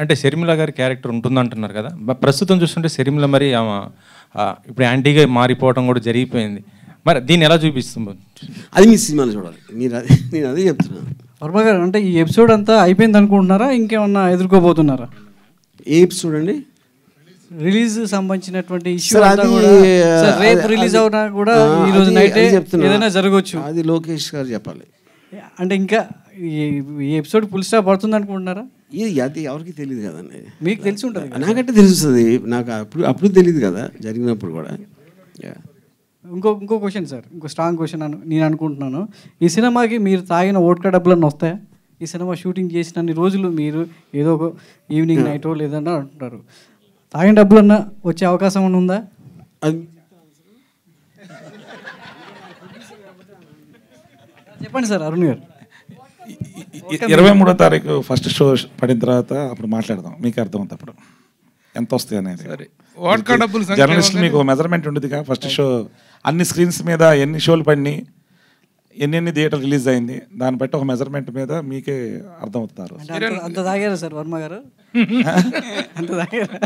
అంటే షర్మిల గారి క్యారెక్టర్ ఉంటుందంటున్నారు కదా, ప్రస్తుతం చూస్తుంటే షర్మిల మరి ఇప్పుడు యాంటీగా మారిపోవడం కూడా జరిగిపోయింది. మరి దీన్ని ఎలా చూపిస్తుంది? అది మీ సినిమాలో చూడాలి. నేను అదే చెప్తున్నాను. వర్మ గారు, అంటే ఈ ఎపిసోడ్ అంతా అయిపోయింది అనుకుంటున్నారా, ఇంకేమన్నా ఎదుర్కోబోతున్నారా? ఏ ఎపిసోడ్ అండి? రిలీజ్ సంబంధించినటువంటి ఇష్యూ రేపు రిలీజ్ అవునా కూడా ఈ రోజు నైట్ ఏదైనా జరగవచ్చు. అది లోకేష్ గారు చెప్పాలి. అంటే ఇంకా ఈ ఎపిసోడ్ ఫుల్ స్టాప్ పడుతుంది అనుకుంటున్నారా? అది ఎవరికి తెలియదు కదండి. మీకు తెలిసి ఉంటుంది. నాకంటే తెలుస్తుంది, నాకు అప్పుడు తెలియదు కదా, జరిగినప్పుడు కూడా. ఇంకో క్వశ్చన్ సార్, ఇంకో స్ట్రాంగ్ క్వశ్చన్ నేను అనుకుంటున్నాను. ఈ సినిమాకి మీరు తాగిన ఓట్కా డబ్బులన్నీ వస్తాయా? ఈ సినిమా షూటింగ్ చేసినన్ని రోజులు మీరు ఏదో ఒక ఈవినింగ్ నైటో లేదన్నా అంటున్నారు, తాగిన డబ్బులన్నా వచ్చే అవకాశం ఏమైనా ఉందా? చెప్పండి సార్ అరుణ్ గారు. 23వ తారీఖు ఫస్ట్ షో పడిన తర్వాత అప్పుడు మాట్లాడదాం, మీకు అర్థమవుతుంది అప్పుడు ఎంత వస్తాయి అనేది. జర్నలిస్ట్ మీకు మెజర్మెంట్ ఉండదుగా. ఫస్ట్ షో అన్ని స్క్రీన్స్ మీద ఎన్ని షోలు పడినాయి, ఎన్ని థియేటర్ రిలీజ్ అయింది, దాన్ని బట్టి ఒక మెజర్మెంట్ మీద మీకే అర్థమవుతున్నారు. అంత తాగారా సార్ వర్మ గారు? అంత తాగారా?